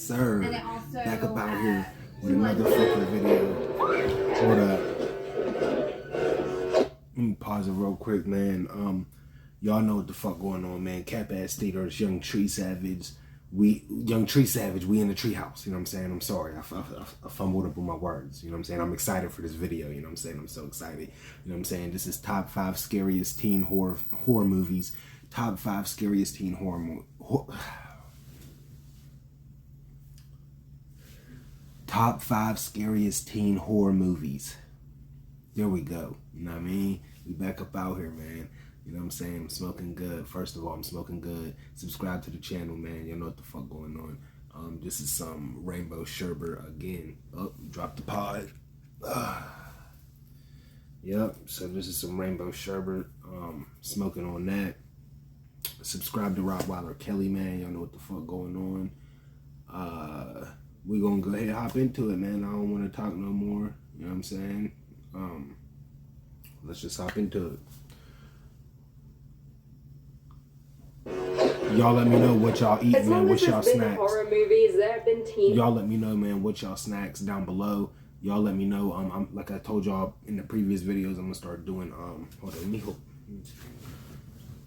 sir. Back up out here with another fucking video. Hold up. Let me pause it real quick, man. Y'all know what the fuck going on, man. Cap Ass Theaters, Young Tree Savage. We in the treehouse. You know what I'm saying? I'm sorry. I fumbled up with my words. You know what I'm saying? I'm excited for this video. You know what I'm saying? I'm so excited. You know what I'm saying? This is top 5 scariest teen horror movies. Top 5 scariest teen Top 5 scariest teen horror movies. There we go. You know what I mean? We back up out here, man. You know what I'm saying? I'm smoking good. First of all, I'm smoking good. Subscribe to the channel, man. You know what the fuck going on. This is some rainbow sherbet again. Oh, drop the pod. Yep. So this is some rainbow sherbet. Smoking on that. Subscribe to Rottweiler Kelly, man. Y'all know what the fuck going on. We're gonna go ahead and hop into it, man. I don't want to talk no more. You know what I'm saying? Let's just hop into it. Y'all let me know what y'all eat, man. What's y'all snacks? Horror movies, there have been teen. Y'all let me know, man. What y'all snacks down below. Y'all let me know. I'm like I told y'all in the previous videos, I'm gonna start doing. Hold on, let me hope.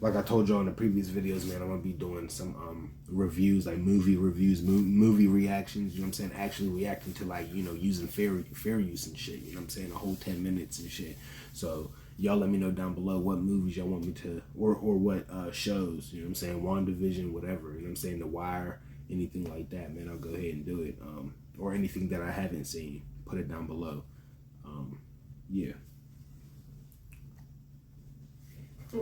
Like I told y'all in the previous videos, man, I'm gonna be doing some reviews, like movie reviews, movie reactions. You know what I'm saying? Actually reacting to, like, you know, using fair use and shit. You know what I'm saying? A whole 10 minutes and shit. So y'all let me know down below what movies y'all want me to, or what shows. You know what I'm saying? WandaVision, whatever. You know what I'm saying? The Wire, anything like that, man. I'll go ahead and do it. Or anything that I haven't seen, put it down below. Yeah.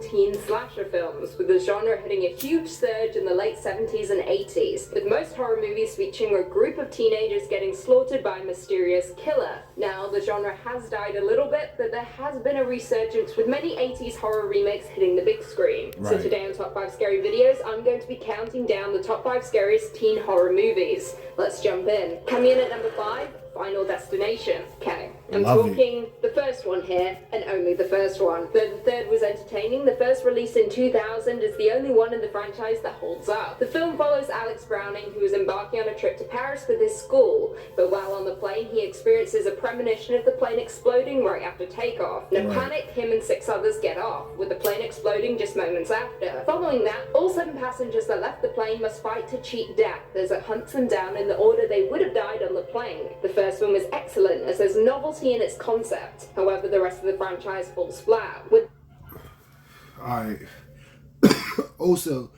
Teen slasher films, with the genre hitting a huge surge in the late 70s and 80s, with most horror movies featuring a group of teenagers getting slaughtered by a mysterious killer. Now, the genre has died a little bit, but there has been a resurgence with many 80s horror remakes hitting the big screen. Right. So today on Top 5 Scary Videos, I'm going to be counting down the top 5 scariest teen horror movies. Let's jump in. Coming in at number 5, Final Destination. Okay, I'm talking the first one here, and only the first one. The third was entertaining. The first release in 2000 is the only one in the franchise that holds up. The film follows Alex Browning, who is embarking on a trip to Paris with his school, but while on the plane, he experiences a premonition of the plane exploding right after takeoff. In a panic, him and 6 others get off, with the plane exploding just moments after. Following that, all 7 passengers that left the plane must fight to cheat death as it hunts them down in the order they would have died on the plane. The first one was excellent, as there's novelty in its concept. However, the rest of the franchise falls flat. Alright. Also,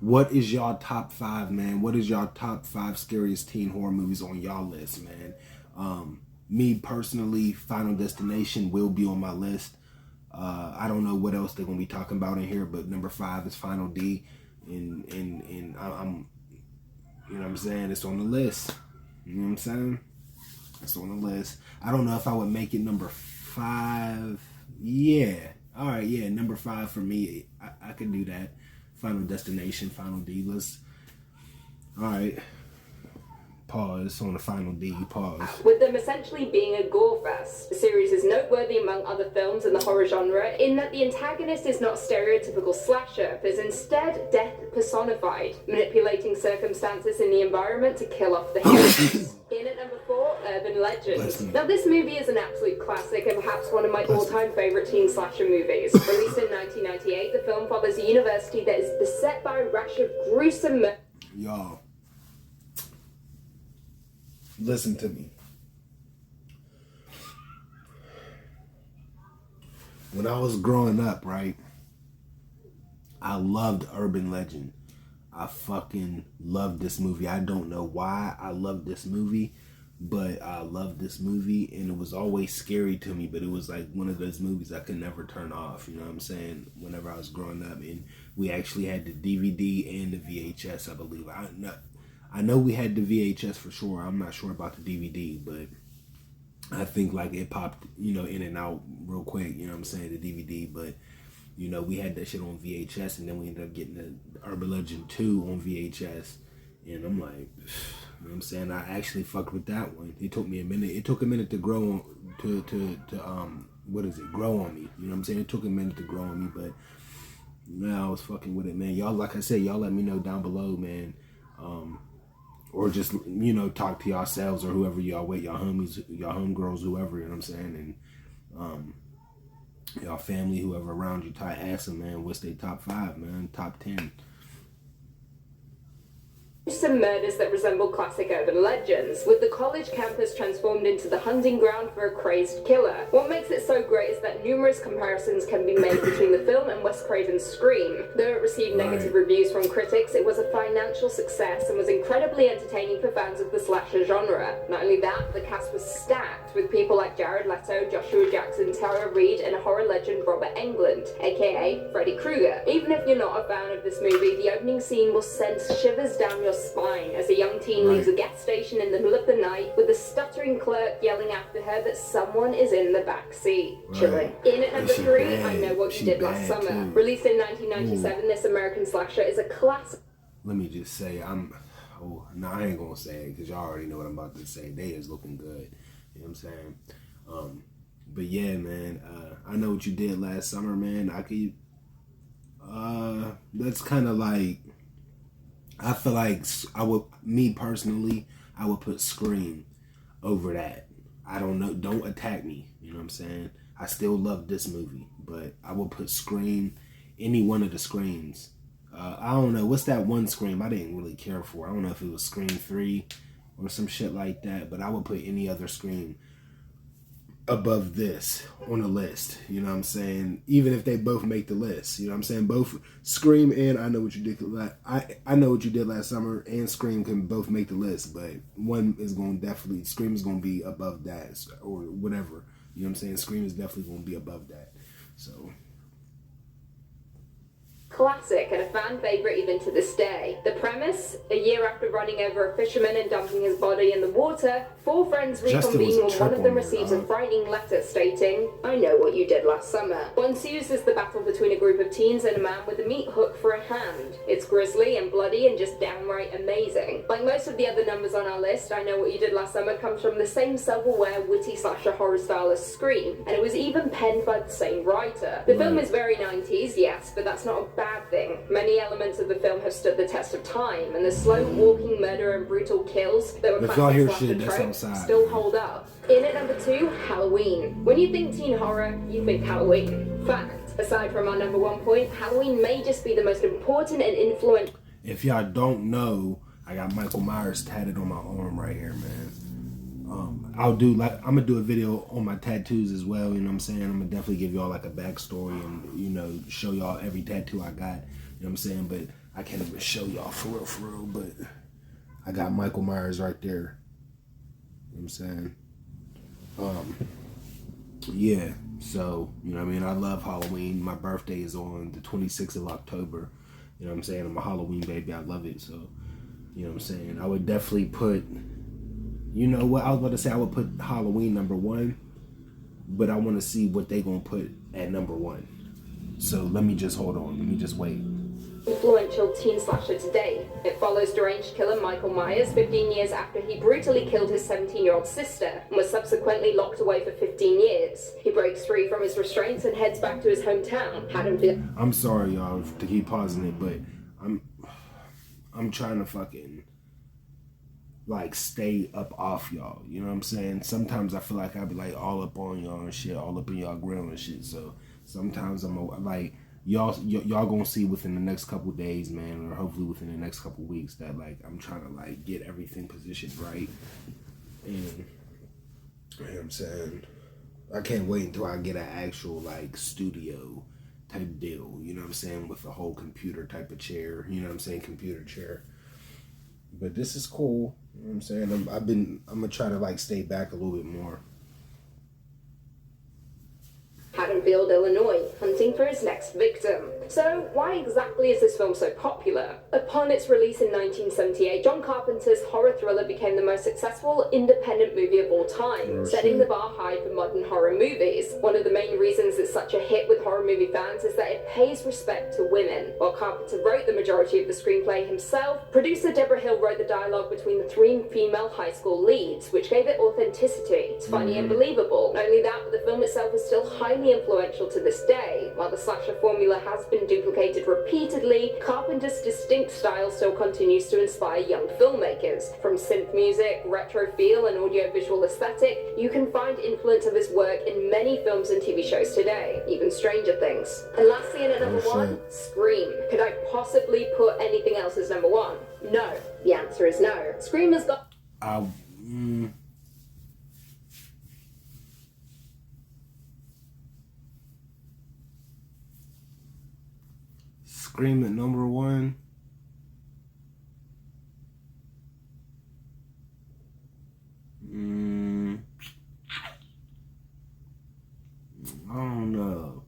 what is y'all top 5, man? What is y'all top 5 scariest teen horror movies on y'all list, man? Me personally, Final Destination will be on my list. I don't know what else they're gonna be talking about in here, but number 5 is Final D, and I'm, you know what I'm saying? It's on the list. You know what I'm saying? It's on the list. I don't know if I would make it number 5. Yeah. All right. Yeah. Number 5 for me. I could do that. Final Destination, Final D. Let's. All right. Pause on the Final D. Pause. With them essentially being a gore fest, the series is noteworthy among other films in the horror genre in that the antagonist is not stereotypical slasher, but is instead death personified, manipulating circumstances in the environment to kill off the heroes. In at number 4, Urban Legend. Now this movie is an absolute classic and perhaps one of my all-time favorite teen slasher movies. Released in 1998, the film follows a university that is beset by a rash of gruesome murders. Y'all, listen to me. When I was growing up, right, I loved Urban Legend. I fucking loved this movie. I don't know why I loved this movie, but I loved this movie, and it was always scary to me, but it was like one of those movies I could never turn off, you know what I'm saying, whenever I was growing up. And we actually had the DVD and the VHS, I believe. I know we had the VHS for sure. I'm not sure about the DVD, but I think like it popped, you know, in and out real quick, you know what I'm saying, the DVD. But, you know, we had that shit on VHS, and then we ended up getting the Urban Legend 2 on VHS. And I'm like, you know what I'm saying, I actually fucked with that one. It took me a minute. It took a minute to grow on, grow on me. You know what I'm saying? It took a minute to grow on me, but I was fucking with it, man. Y'all, like I said, y'all let me know down below, man. Or just, talk to yourselves or whoever y'all with, y'all homies, y'all homegirls, whoever, you know what I'm saying? And y'all family, whoever around you, ask them, man, what's their top 5, man, top 10. Some murders that resemble classic urban legends, with the college campus transformed into the hunting ground for a crazed killer. What makes it so great is that numerous comparisons can be made between the film and Wes Craven's Scream. Though it received negative reviews from critics, it was a financial success and was incredibly entertaining for fans of the slasher genre. Not only that, the cast was stacked, with people like Jared Leto, Joshua Jackson, Tara Reid, and horror legend Robert Englund, aka Freddy Krueger. Even if you're not a fan of this movie, the opening scene will send shivers down your spine as a young teen leaves a gas station in the middle of the night with a stuttering clerk yelling after her that someone is in the back seat. Chilling. In at number 3, I Know What You Did Last Summer. Too. Released in 1997, this American slasher is a classic. Let me just say, I ain't gonna say it because y'all already know what I'm about to say. They is looking good. You know what I'm saying? But yeah, man, I Know What You Did Last Summer, man. That's kind of like, I feel like me personally, I would put Scream over that. I don't know, don't attack me, you know what I'm saying? I still love this movie, but I would put Scream, any one of the Screams. I don't know, what's that one Scream I didn't really care for? I don't know if it was Scream 3 or some shit like that, but I would put any other Scream above this on the list, you know what I'm saying? Even if they both make the list, you know what I'm saying? Both Scream and I Know What You Did I Know What You Did Last Summer and Scream can both make the list, but one is going to definitely, Scream is going to be above that or whatever, you know what I'm saying? Scream is definitely going to be above that. So classic and a fan favorite even to this day. The premise: a year after running over a fisherman and dumping his body in the water, 4 friends reconvene when one of them receives a frightening letter stating, "I know what you did last summer." What ensues is the battle between a group of teens and a man with a meat hook for a hand. It's grisly and bloody and just downright amazing. Like most of the other numbers on our list, I Know What You Did Last Summer comes from the same self-aware, witty slasher horror style as Scream, and it was even penned by the same writer. The film is very 90s, yes, but that's not a bad thing. Many elements of the film have stood the test of time, and the slow walking murder and brutal kills that were classic slasher tropes still hold up. In at number 2, Halloween. When you think teen horror, you think Halloween. Fact, aside from our number 1 point, Halloween may just be the most important and influential. If y'all don't know, I got Michael Myers tatted on my arm right here, man. I'm gonna do a video on my tattoos as well, you know what I'm saying? I'm gonna definitely give y'all like a backstory and, show y'all every tattoo I got, you know what I'm saying? But I can't even show y'all for real, but I got Michael Myers right there, you know what I'm saying? Yeah, so, you know what I mean? I love Halloween. My birthday is on the 26th of October, you know what I'm saying? I'm a Halloween baby, I love it, so, you know what I'm saying? I would definitely put, you know what, I was about to say I would put Halloween number 1, but I want to see what they gonna put at number 1. So let me just hold on, let me just wait. Influential teen slasher today. It follows deranged killer Michael Myers 15 years after he brutally killed his 17-year-old sister and was subsequently locked away for 15 years. He breaks free from his restraints and heads back to his hometown, Haddonfield. I'm sorry, y'all, to keep pausing it, but I'm trying to fucking like stay up off y'all, you know what I'm saying? Sometimes I feel like I be like all up on y'all and shit, all up in y'all grill and shit, so sometimes I'm like, y'all gonna see within the next couple days, man, or hopefully within the next couple weeks that like I'm trying to like get everything positioned right. And you know what I'm saying, I can't wait until I get an actual like studio type deal, you know what I'm saying, with a whole computer type of chair, you know what I'm saying, computer chair. But this is cool, you know what I'm saying? I'm gonna try to like stay back a little bit more. Haddonfield, Illinois, hunting for his next victim. So, why exactly is this film so popular? Upon its release in 1978, John Carpenter's horror thriller became the most successful independent movie of all time, setting the bar high for modern horror movies. One of the main reasons it's such a hit with horror movie fans is that it pays respect to women. While Carpenter wrote the majority of the screenplay himself, producer Deborah Hill wrote the dialogue between the 3 female high school leads, which gave it authenticity. It's funny and believable. Not only that, but the film itself is still highly influential influential to this day. While the slasher formula has been duplicated repeatedly, Carpenter's distinct style still continues to inspire young filmmakers. From synth music, retro feel, and audiovisual aesthetic, you can find influence of his work in many films and TV shows today, even Stranger Things. And lastly, in at number one, Scream. Could I possibly put anything else as number one? No. The answer is no. Scream has got... Scream at number one. I don't know.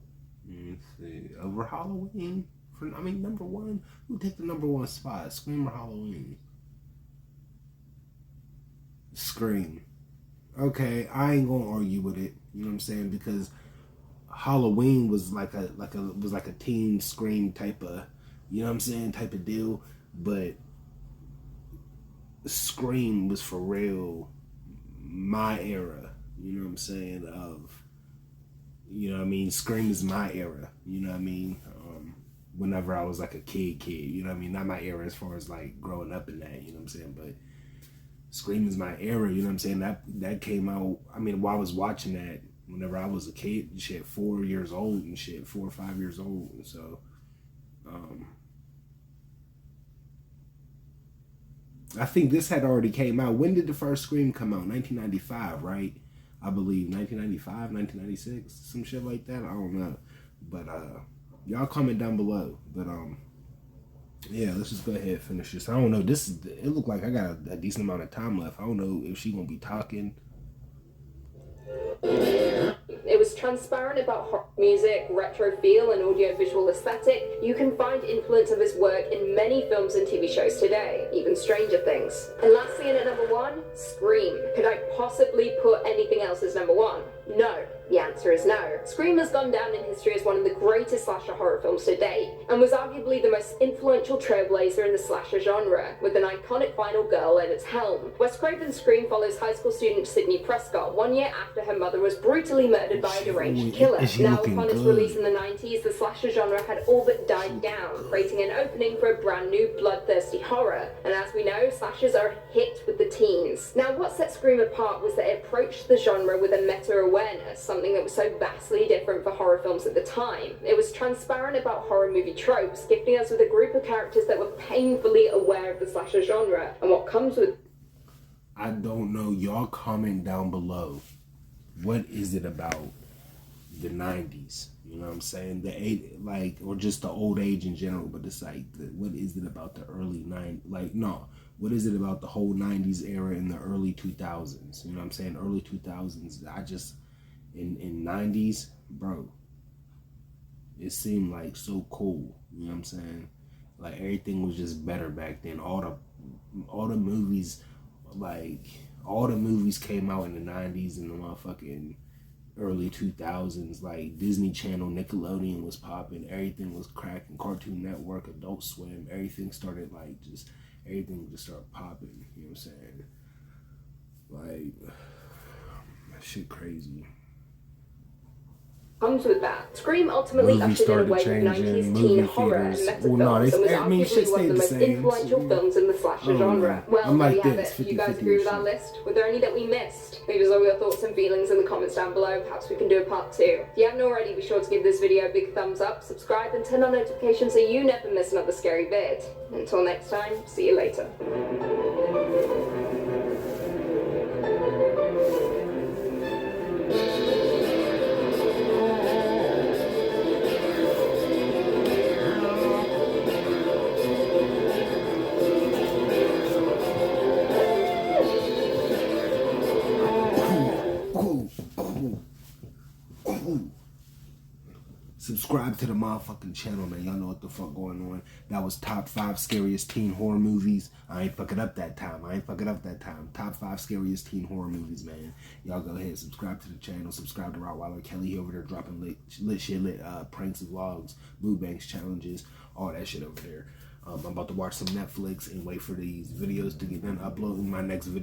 Let's see. Over Halloween? Number one? Who take the number one spot? Scream or Halloween? Scream. Okay, I ain't gonna argue with it. You know what I'm saying? Because Halloween was like a teen Scream type of, you know what I'm saying, type of deal. But Scream was for real my era. You know what I'm saying? You know what I mean? Scream is my era. You know what I mean? Whenever I was like a kid, you know what I mean? Not my era as far as like growing up in that, you know what I'm saying? But Scream is my era, you know what I'm saying? That came out, while I was watching that, whenever I was a kid, shit, 4 years old and shit, 4 or 5 years old. And so, I think this had already came out. When did the first Scream come out? 1995, right? I believe 1995, 1996, some shit like that. I don't know. But, y'all comment down below. But, yeah, let's just go ahead and finish this. I don't know. It looked like I got a decent amount of time left. I don't know if she gonna be talking. It was transparent about horror music, retro feel, and audiovisual aesthetic. You can find influence of his work in many films and TV shows today, even Stranger Things. And lastly, in at number one, Scream. Could I possibly put anything else as number one? No. The answer is no. Scream has gone down in history as one of the greatest slasher horror films to date, and was arguably the most influential trailblazer in the slasher genre, with an iconic final girl at its helm. Wes Craven's Scream follows high school student Sydney Prescott 1 year after her mother was brutally murdered by a deranged killer. Now, upon its release in the 90s, the slasher genre had all but died down, creating an opening for a brand new bloodthirsty horror. And as we know, slashers are a hit with the teens. Now, what set Scream apart was that it approached the genre with a meta-awareness, something that was so vastly different for horror films at the time. It was transparent about horror movie tropes, gifting us with a group of characters that were painfully aware of the slasher genre and what comes with... I don't know. Y'all comment down below. What is it about the 90s? You know what I'm saying? Or just the old age in general, but it's like, what is it about the early 90s? What is it about the whole 90s era and the early 2000s? You know what I'm saying? Early 2000s, in 90s, bro, it seemed like so cool. You know what I'm saying? Like, everything was just better back then. All the movies, all the movies came out in the 90s and the motherfucking early 2000s. Like, Disney Channel, Nickelodeon was popping. Everything was cracking. Cartoon Network, Adult Swim. Everything started, everything just started popping. You know what I'm saying? Like, that shit crazy. Comes with that. Scream ultimately ushered in a wave of 90s teen horror and meta films, and was arguably one of the most influential films in the slasher genre. Well, there you have it. You guys agree with our list? Were there any that we missed? Leave us all your thoughts and feelings in the comments down below. Perhaps we can do a part 2. If you haven't already, be sure to give this video a big thumbs up, subscribe, and turn on notifications so you never miss another scary vid. Until next time, see you later. Subscribe to the motherfucking channel, man. Y'all know what the fuck going on. That was top 5 scariest teen horror movies. I ain't fucking up that time. Top 5 scariest teen horror movies, man. Y'all go ahead, subscribe to the channel. Subscribe to Rottweiler Kelly. He over there dropping lit pranks and vlogs, mood banks, challenges, all that shit over there. I'm about to watch some Netflix and wait for these videos to get done uploading my next video.